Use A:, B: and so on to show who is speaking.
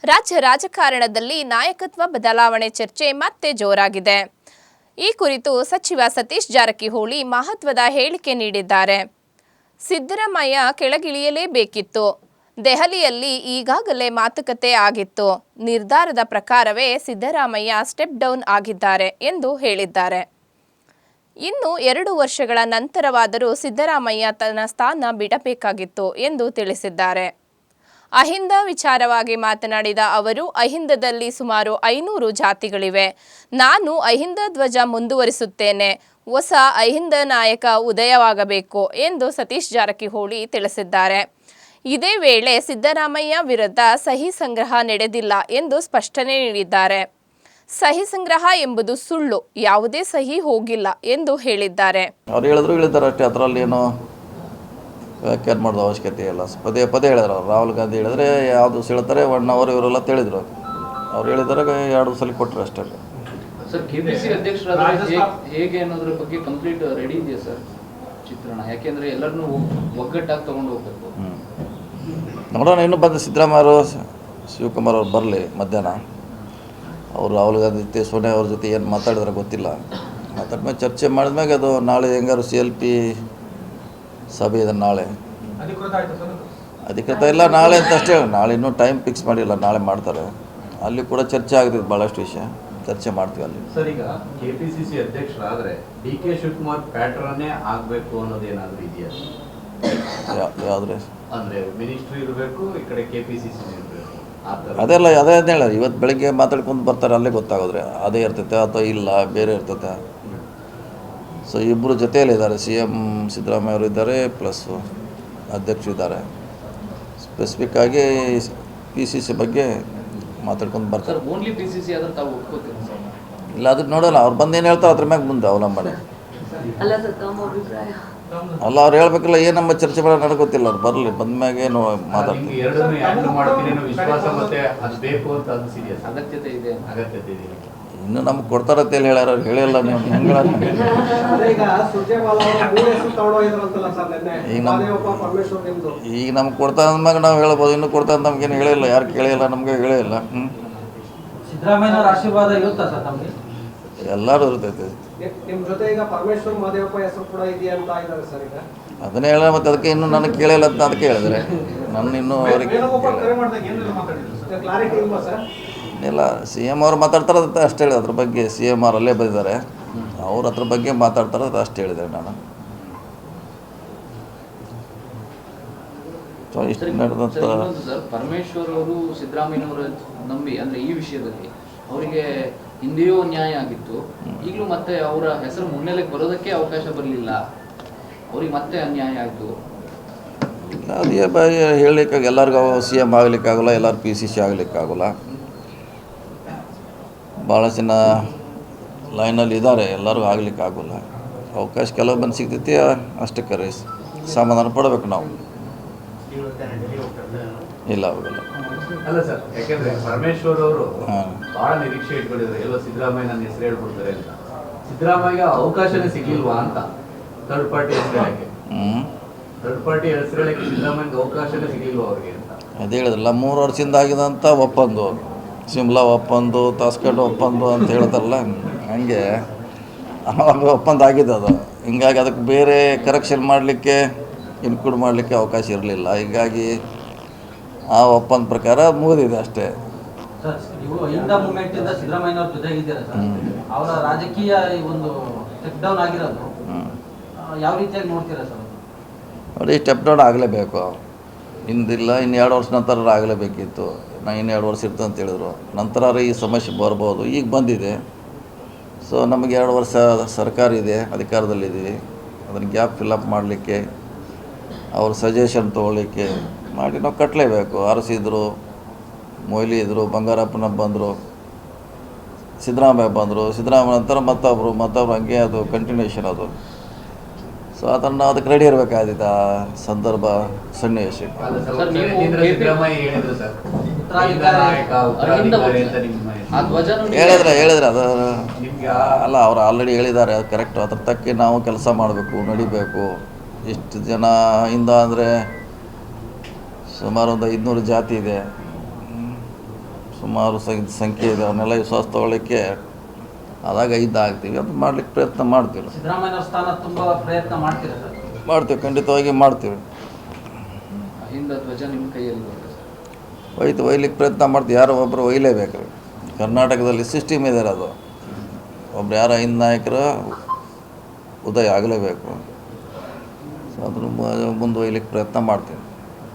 A: ರಾಜ್ಯ ರಾಜಕಾರಣದಲ್ಲಿ ನಾಯಕತ್ವ ಬದಲಾವಣೆ ಚರ್ಚೆ ಮತ್ತೆ ಜೋರಾಗಿದೆ. ಈ ಕುರಿತು ಸಚಿವ ಸತೀಶ್ ಜಾರಕಿಹೊಳಿ ಮಹತ್ವದ ಹೇಳಿಕೆ ನೀಡಿದ್ದಾರೆ. ಸಿದ್ದರಾಮಯ್ಯ ಕೆಳಗಿಳಿಯಲೇಬೇಕಿತ್ತು. ದೆಹಲಿಯಲ್ಲಿ ಈಗಾಗಲೇ ಮಾತುಕತೆ ಆಗಿತ್ತು. ನಿರ್ಧಾರದ ಪ್ರಕಾರವೇ ಸಿದ್ದರಾಮಯ್ಯ ಸ್ಟೆಪ್ ಡೌನ್ ಆಗಿದ್ದಾರೆ ಎಂದು ಹೇಳಿದ್ದಾರೆ. ಇನ್ನು 2 ವರ್ಷಗಳ ನಂತರವಾದರೂ ಸಿದ್ದರಾಮಯ್ಯ ತನ್ನ ಸ್ಥಾನ ಬಿಡಬೇಕಾಗಿತ್ತು ಎಂದು ತಿಳಿಸಿದ್ದಾರೆ. ಅಹಿಂದ ವಿಚಾರವಾಗಿ ಮಾತನಾಡಿದ ಅವರು, ಅಹಿಂದದಲ್ಲಿ ಸುಮಾರು 500 ಜಾತಿಗಳಿವೆ. ನಾನು ಅಹಿಂದ ಧ್ವಜ ಮುಂದುವರಿಸುತ್ತೇನೆ. ಹೊಸ ಅಹಿಂದ ನಾಯಕ ಉದಯವಾಗಬೇಕು ಎಂದು ಸತೀಶ್ ಜಾರಕಿಹೊಳಿ ತಿಳಿಸಿದ್ದಾರೆ. ಇದೇ ವೇಳೆ ಸಿದ್ದರಾಮಯ್ಯ ವಿರುದ್ಧ ಸಹಿ ಸಂಗ್ರಹ ನಡೆದಿಲ್ಲ ಎಂದು ಸ್ಪಷ್ಟನೆ ನೀಡಿದ್ದಾರೆ. ಸಹಿ ಸಂಗ್ರಹ ಎಂಬುದು ಸುಳ್ಳು, ಯಾವುದೇ ಸಹಿ ಹೋಗಿಲ್ಲ ಎಂದು ಹೇಳಿದ್ದಾರೆ.
B: ಅವ್ರು ಹೇಳಿದ್ರು ಅಷ್ಟೇ, ಅದರಲ್ಲಿ ಏನೋ ವ್ಯಾಖ್ಯಾನ ಮಾಡೋದು ಅವಶ್ಯಕತೆ ಇಲ್ಲ. ಪದೇ ಪದೇ ಹೇಳಿದ್ರು ಅವ್ರು. ರಾಹುಲ್ ಗಾಂಧಿ ಹೇಳಿದ್ರೆ ಯಾವುದು ಹೇಳ್ತಾರೆ 1 ಅವರ್ ಇವರೆಲ್ಲ ತಿಳಿದ್ರು. ಅವ್ರು ಹೇಳಿದಾಗ 2 ಸಲ ಕೊಟ್ಟರು ಅಷ್ಟೇ.
C: ಸರ್, ಕೆಪಿಸಿ ಅಧ್ಯಕ್ಷರಾದ ಹೇಗೆ ಅನ್ನೋದ್ರ ಬಗ್ಗೆ ಕಂಪ್ಲೀಟ್ ರೆಡಿ ಇದೆಯಾ ಸರ್ ಚಿತ್ರಣ? ಯಾಕೆಂದ್ರೆ ಎಲ್ಲರನ್ನೂ ಒಗ್ಗಟ್ಟಾಗಿ ತಗೊಂಡು ಹೋಗ್ಬೇಕು.
B: ನೋಡೋಣ, ಇನ್ನೂ ಬಂದು ಸಿದ್ದರಾಮಯ್ಯರು ಶಿವಕುಮಾರ್ ಅವ್ರು ಬರಲಿ ಮಧ್ಯಾಹ್ನ. ಅವರು ರಾಹುಲ್ ಗಾಂಧಿ ಜೊತೆ ಸೋನಿಯಾ ಅವ್ರ ಜೊತೆ ಏನು ಮಾತಾಡಿದ್ರೆ ಗೊತ್ತಿಲ್ಲ. ಮಾತಾಡ್ಮೇಲೆ ಚರ್ಚೆ ಮಾಡಿದ್ಮ್ಯಾಗ ಅದು ನಾಳೆ ಹೆಂಗಾರು CLP ಸಭೆ ಇದೆ. ನಾಳೆ ಅಧಿಕೃತ ಇಲ್ಲ, ನಾಳೆ ಅಂತ ಅಷ್ಟೇ. ನಾಳೆ ಇನ್ನೂ ಟೈಮ್ ಫಿಕ್ಸ್ ಮಾಡಿಲ್ಲ, ನಾಳೆ ಮಾಡ್ತಾರೆ. ಅಲ್ಲಿ ಕೂಡ ಚರ್ಚೆ ಆಗ್ತಿದೆ, ಭಾಳಷ್ಟು ವಿಷಯ ಚರ್ಚೆ ಮಾಡ್ತೀವಿ ಅಲ್ಲಿ.
D: ಸರ್, ಈಗ KPCC ಅಧ್ಯಕ್ಷರಾದರೆ DK ಶಿವಕುಮಾರ್ ಪ್ಯಾಟ್ರನ್ನೇ ಆಗಬೇಕು ಅನ್ನೋದೇನಾದರೂ ಇದೆಯಾ?
B: ಯಾವುದ್ರೆ
D: ಅಂದರೆ ಮಿನಿಸ್ಟ್ರಿ ಇರಬೇಕು, ಈ ಕಡೆ KPCC ಇರಬೇಕು,
B: ಅದೆಲ್ಲ ಅದೇ ಹೇಳಿ. ಇವತ್ತು ಬೆಳಗ್ಗೆ ಮಾತಾಡ್ಕೊಂಡು ಬರ್ತಾರೆ, ಅಲ್ಲೇ ಗೊತ್ತಾಗೋದ್ರೆ ಅದೇ ಇರ್ತೈತೆ ಅಥವಾ ಇಲ್ಲ ಬೇರೆ ಇರ್ತೈತೆ. ಸೊ ಇಬ್ಬರು ಜೊತೆಯಲ್ಲಿದ್ದಾರೆ. CM ಸಿದ್ದರಾಮಯ್ಯ ಅವರು ಇದ್ದಾರೆ, ಪ್ಲಸ್ ಅಧ್ಯಕ್ಷರು ಇದ್ದಾರೆ. ಸ್ಪೆಸಿಫಿಕ್ ಆಗಿ PCC ಬಗ್ಗೆ ಮಾತಾಡ್ಕೊಂಡು ಬರ್ತಾರೆ. ಇಲ್ಲ, ಅದಕ್ಕೆ ನೋಡೋಲ್ಲ. ಅವ್ರು ಬಂದು ಏನು ಹೇಳ್ತಾರೆ ಅದ್ರ ಮ್ಯಾಗ ಮುಂದೆ ಅವಲಂಬನೆ. ಅಲ್ಲ, ಅವ್ರು ಹೇಳ್ಬೇಕಲ್ಲ, ಏನು ನಮ್ಮ ಚರ್ಚೆ ಮಾಡೋದು ನನಗೆ ಗೊತ್ತಿಲ್ಲ. ಅವ್ರು ಬರಲಿ, ಬಂದ ಮ್ಯಾಗ ಏನು ಮಾತಾಡ್ತೀನಿ. ಇನ್ನು ನಮ್ಗೆ ಕೊಡ್ತಾರತ್ತೇಳಿ ಹೇಳ್ಯಾರ, ಹೇಳಿಲ್ಲ ನೀವು ಹೆಂಗೆ. ಈಗ ನಮ್ಗೆ ಕೊಡ್ತಾ ಅಂದ್ಮ್ಯಾಗ ನಾವು ಹೇಳ್ಬೋದು. ಇನ್ನೂ ಕೊಡ್ತಾ ಅಂತ ನಮ್ಗೇನು ಹೇಳಿಲ್ಲ, ಯಾರು ಕೇಳಿಲ್ಲ, ನಮಗೆ ಹೇಳಿಲ್ಲ.
E: ಸಿದ್ದರಾಮಯ್ಯನವರ ಆಶೀರ್ವಾದ ಇರುತ್ತಾ ಸರ್ ತಮಗೆ?
B: ಎಲ್ಲರೂ ಇರ್ತೈತೆ. ಅದನ್ನೇ ಹೇಳ, ಮತ್ತು ಅದಕ್ಕೆ ಇನ್ನೂ ನನಗೆ ಕೇಳಿಲ್ಲ ಅಂತ ಅದಕ್ಕೆ ಹೇಳಿದ್ರೆ ನನ್ನ ಇನ್ನೂ ಅವ್ರಿಗೆ ಇಲ್ಲ. CM ಅವ್ರು ಮಾತಾಡ್ತಾರಂತ ಅಷ್ಟು ಹೇಳಿದೆ ಅದ್ರ ಬಗ್ಗೆ. CM ಅವ್ರು ಅಲ್ಲೇ ಬಂದಿದ್ದಾರೆ, ಅವ್ರು ಅದ್ರ ಬಗ್ಗೆ ಮಾತಾಡ್ತಾರಂತ ಅಷ್ಟು ಹೇಳಿದೆ ನಾನು. ಇಷ್ಟು ನಡೆದಂಥ
C: ಪರಮೇಶ್ವರ್ ಅವರು ಸಿದ್ದರಾಮಯ್ಯನವರ ನಂಬಿ ಅಂದರೆ ಈ ವಿಷಯದಲ್ಲಿ ಅವರಿಗೆ ಹಿಂದೆಯೂ ನ್ಯಾಯ ಆಗಿತ್ತು, ಈಗಲೂ ಮತ್ತೆ ಅವರ ಹೆಸರು ಮುನ್ನೆಲೆಗೆ ಬರೋದಕ್ಕೆ ಅವಕಾಶ ಬರಲಿಲ್ಲ, ಅವ್ರಿಗೆ ಮತ್ತೆ ಅನ್ಯಾಯ ಆಯಿತು.
B: ಅದೇ ಹೇಳಲಿಕ್ಕಾಗ ಎಲ್ಲರಿಗೂ CM ಆಗಲಿಕ್ಕಾಗಲ್ಲ, ಎಲ್ಲರೂ PCC ಆಗಲಿಕ್ಕಾಗಲ್ಲ. ಭಾಳ ಜನ ಲೈನಲ್ಲಿ ಇದ್ದಾರೆ, ಎಲ್ಲರಿಗೂ ಆಗಲಿಕ್ಕಾಗಲ್ಲ. ಅವಕಾಶ ಕೆಲವು ಬಂದು ಸಿಗ್ತೈತಿ, ಅಷ್ಟಕ್ಕೆ ರೀ ಸಮಾಧಾನ ಪಡಬೇಕು ನಾವು. ಇಲ್ಲ, ಹೋಗಲ್ಲ.
D: ಅಲ್ಲ ಸರ್, ಯಾಕೆಂದ್ರೆ ಪರಮೇಶ್ವರ್ ಅವರು ಬಹಳ ನಿರೀಕ್ಷೆ ಇಟ್ಕೊಂಡಿದ್ದಾರೆ, ಎಲ್ಲ ಸಿದ್ದರಾಮಯ್ಯ ನನ್ನ ಹೆಸರು ಹೇಳ್ಬಿಡ್ತಾರೆ ಅಂತ. ಸಿದ್ದರಾಮಯ್ಯ ಅವಕಾಶನೇ ಸಿಗ್ಲಿಲ್ವಾ ಅಂತ ಥರ್ಡ್ ಪಾರ್ಟಿ ಹೆಸರು ಹೇಳಕ್ಕೆ? ಥರ್ಡ್ ಪಾರ್ಟಿ ಹೆಸರು ಹೇಳಕ್ಕೆ ಸಿದ್ದರಾಮಯ್ಯಗೆ ಅವಕಾಶನೇ ಸಿಗ್ಲಿಲ್ವಾ ಅವ್ರಿಗೆ ಅಂತ
B: ಅದೇ ಹೇಳಿದ್ರಲ್ಲ. 3 ವರ್ಷದಿಂದ ಆಗಿದಂಥ ಒಪ್ಪಂದು, ಶಿಮ್ಲಾ ಒಪ್ಪಂದು, ತಾಸ್ಕಂಡ್ ಒಪ್ಪಂದು ಅಂತ ಹೇಳ್ತಾರಲ್ಲ, ಹಂಗೆ ಆವಾಗ ಒಪ್ಪಂದ ಆಗಿದೆ ಅದು. ಹಿಂಗಾಗಿ ಅದಕ್ಕೆ ಬೇರೆ ಕರೆಕ್ಷನ್ ಮಾಡಲಿಕ್ಕೆ, ಇನ್ಕ್ಲೂಡ್ ಮಾಡಲಿಕ್ಕೆ ಅವಕಾಶ ಇರಲಿಲ್ಲ. ಹೀಗಾಗಿ ಆ ಒಪ್ಪಂದ ಪ್ರಕಾರ ಮುಗಿದಿದೆ ಅಷ್ಟೇ.
E: ಸರ್, ನೀವು ಅಹಿಂದ ಮೂವ್ಮೆಂಟಿಂದ ಸಿದ್ದರಾಮಯ್ಯನವ್ರ ಜೊತೆಗಿದ್ದೀರಾ ಸರ್. ಅವರ ರಾಜಕೀಯ ಒಂದು ಸ್ಟೆಪ್ ಡೌನ್ ಆಗಿರೋದು ಯಾವ ರೀತಿಯಾಗಿ ನೋಡ್ತೀರಾ ಸರ್?
B: ನೋಡಿ, ಸ್ಟೆಪ್ ಡೌನ್ ಆಗಲೇಬೇಕು. ಹಿಂದಿಲ್ಲ, ಇನ್ನು 2 ವರ್ಷ ನಂತರ ಆಗಲೇಬೇಕಿತ್ತು. ನಾನು ಇನ್ನು 2 ವರ್ಷ ಇರ್ತದೆ ಅಂತ ಹೇಳಿದ್ರು. ನಂತರ ಈ ಸಮಸ್ಯೆ ಬರ್ಬೋದು. ಈಗ ಬಂದಿದೆ. ಸೊ ನಮಗೆ 2 ವರ್ಷ ಸರ್ಕಾರ ಇದೆ, ಅಧಿಕಾರದಲ್ಲಿದ್ದೀವಿ. ಅದನ್ನು ಗ್ಯಾಪ್ ಫಿಲ್ಲಪ್ ಮಾಡಲಿಕ್ಕೆ, ಅವ್ರ ಸಜೆಷನ್ ತೊಗೊಳ್ಳಿಕ್ಕೆ ಮಾಡಿ ನಾವು ಕಟ್ಟಲೇಬೇಕು. ಆರಿಸಿದ್ರು, ಮೊಯ್ಲಿ ಇದ್ದರು, ಬಂಗಾರಪ್ಪನ ಬಂದರು, ಸಿದ್ದರಾಮಯ್ಯ ಬಂದರು, ಸಿದ್ದರಾಮಯ್ಯ ನಂತರ ಮತ್ತೊಬ್ಬರು ಹಂಗೆ ಅದು ಕಂಟಿನ್ಯೂಷನ್ ಅದು. ಸೊ ಅದನ್ನು ಅದಕ್ಕೆ ರೆಡಿ ಇರಬೇಕಾದಿತ್ತು ಆ ಸಂದರ್ಭ ಸನ್ನಿವೇಶ. ಹೇಳಿದ್ರೆ ಅದು ಅಲ್ಲ, ಅವ್ರು ಆಲ್ರೆಡಿ ಹೇಳಿದ್ದಾರೆ, ಅದು ಕರೆಕ್ಟು. ಅದ್ರ ತಕ್ಕ ನಾವು ಕೆಲಸ ಮಾಡಬೇಕು, ನಡಿಬೇಕು. ಇಷ್ಟು ಜನ ಇಂದ ಅಂದರೆ ಸುಮಾರು ಒಂದು 500 ಜಾತಿ ಇದೆ. ಸುಮಾರು ಸಂಖ್ಯೆ ಇದೆ, ಅವನ್ನೆಲ್ಲ ವಿಶ್ವಾಸ ತಗೊಳ್ಳಿಕ್ಕೆ ಆದಾಗ ಆಗ್ತೀವಿ, ಅದು ಮಾಡ್ಲಿಕ್ಕೆ ಪ್ರಯತ್ನ ಮಾಡ್ತೀವಿ.
E: ಸಿದ್ದರಾಮಯ್ಯ ಸ್ಥಾನ ತುಂಬ ಪ್ರಯತ್ನ ಮಾಡ್ತೀರಾ ಸರ್?
B: ಮಾಡ್ತೀವಿ, ಖಂಡಿತವಾಗಿ ಮಾಡ್ತೀವಿ.
C: ಅಹಿಂದ ಧ್ವಜ ನಿಮ್ಮ ಕೈಯಲ್ಲಿ
B: ಒಯ್ಲಿಕ್ಕೆ ಪ್ರಯತ್ನ ಮಾಡ್ತೀವಿ. ಯಾರೋ ಒಬ್ಬರು ಒಯ್ಲೇಬೇಕು ರೀ. ಕರ್ನಾಟಕದಲ್ಲಿ ಸಿಸ್ಟಮ್ ಇದೆ ಅದು, ಒಬ್ರು ಯಾರೋ ಅಹಿಂದ ನಾಯಕರು ಉದಯ ಆಗಲೇಬೇಕು. ಸೊ ಅದ್ರ ಮುಂದೆ ಒಯ್ಲಿಕ್ಕೆ ಪ್ರಯತ್ನ ಮಾಡ್ತೀವಿ.